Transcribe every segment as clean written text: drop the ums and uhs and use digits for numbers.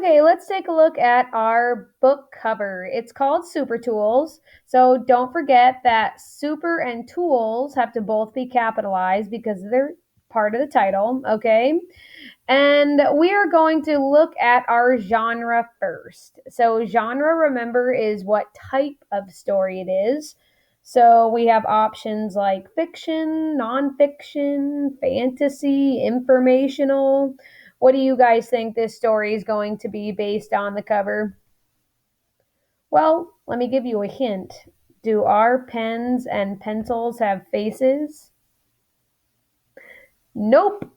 Okay, let's take a look at our book cover. It's called Super Tools. So don't forget that super and tools have to both be capitalized because they're part of the title, okay? And we are going to look at our genre first. So, genre, remember, is what type of story it is. So, we have options like fiction, nonfiction, fantasy, informational. What do you guys think this story is going to be based on the cover? Well, let me give you a hint. Do our pens and pencils have faces? Nope.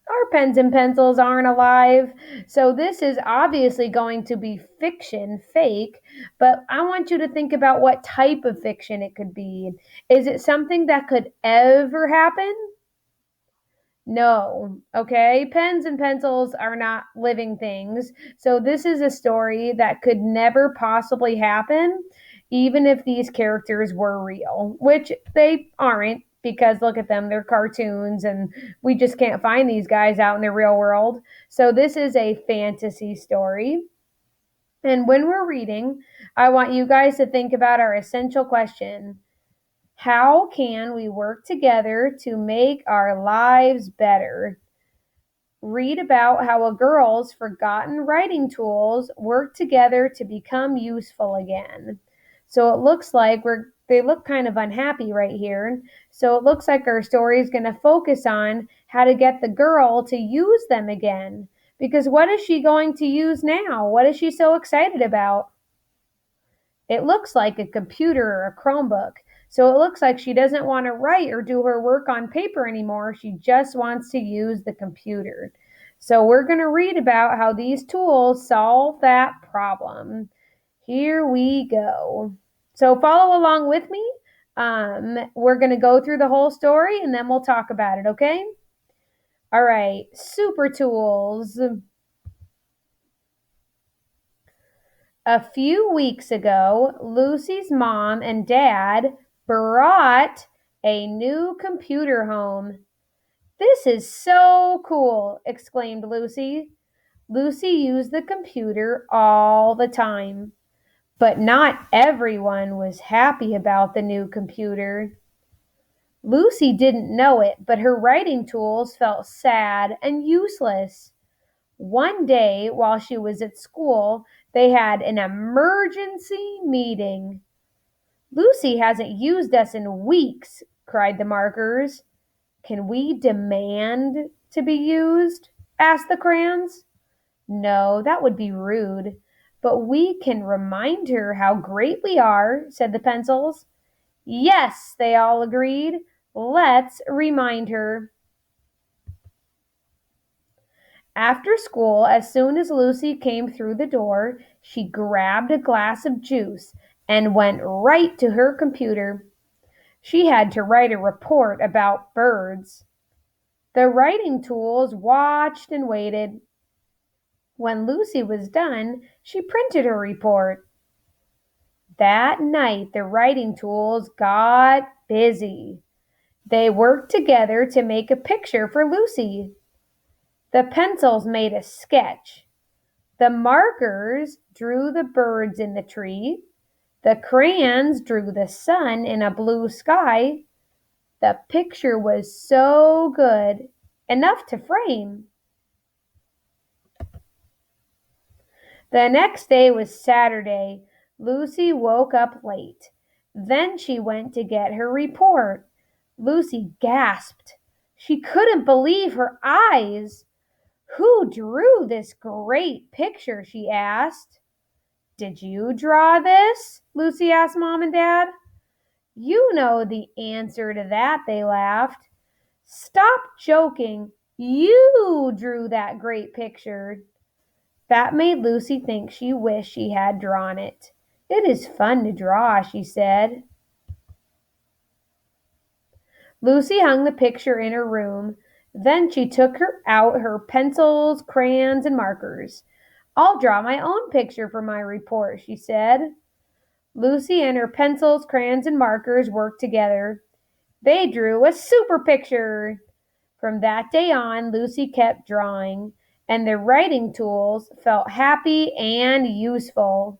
Our pens and pencils aren't alive. So this is obviously going to be fiction, fake, but I want you to think about what type of fiction it could be. Is it something that could ever happen? No. Okay. Pens and pencils are not living things. So this is a story that could never possibly happen, even if these characters were real, which they aren't because look at them, they're cartoons and we just can't find these guys out in the real world. So this is a fantasy story. And when we're reading, I want you guys to think about our essential question. How can we work together to make our lives better? Read about how a girl's forgotten writing tools work together to become useful again. So it looks like they look kind of unhappy right here. So it looks like our story is going to focus on how to get the girl to use them again. Because what is she going to use now? What is she so excited about? It looks like a computer or a Chromebook. So it looks like she doesn't want to write or do her work on paper anymore. She just wants to use the computer. So we're going to read about how these tools solve that problem. Here we go. So follow along with me. We're going to go through the whole story and then we'll talk about it, okay? All right, super tools. A few weeks ago, Lucy's mom and dad brought a new computer home. This is so cool, exclaimed Lucy. Lucy used the computer all the time, but not everyone was happy about the new computer. Lucy didn't know it, but her writing tools felt sad and useless. One day, while she was at school, they had an emergency meeting. Lucy hasn't used us in weeks, cried the markers. Can we demand to be used? Asked the crayons. No, that would be rude. But we can remind her how great we are, said the pencils. Yes, they all agreed. Let's remind her. After school, as soon as Lucy came through the door, she grabbed a glass of juice and went right to her computer. She had to write a report about birds. The writing tools watched and waited. When Lucy was done, she printed her report. That night, the writing tools got busy. They worked together to make a picture for Lucy. The pencils made a sketch. The markers drew the birds in the tree. The crayons drew the sun in a blue sky. The picture was so good, enough to frame. The next day was Saturday. Lucy woke up late. Then she went to get her report. Lucy gasped. She couldn't believe her eyes. Who drew this great picture? She asked. Did you draw this? Lucy asked Mom and Dad. You know the answer to that, they laughed. Stop joking. You drew that great picture. That made Lucy think she wished she had drawn it. It is fun to draw, she said. Lucy hung the picture in her room. Then she took out her pencils, crayons, and markers. I'll draw my own picture for my report, she said. Lucy and her pencils, crayons, and markers worked together. They drew a super picture. From that day on, Lucy kept drawing. and their writing tools felt happy and useful.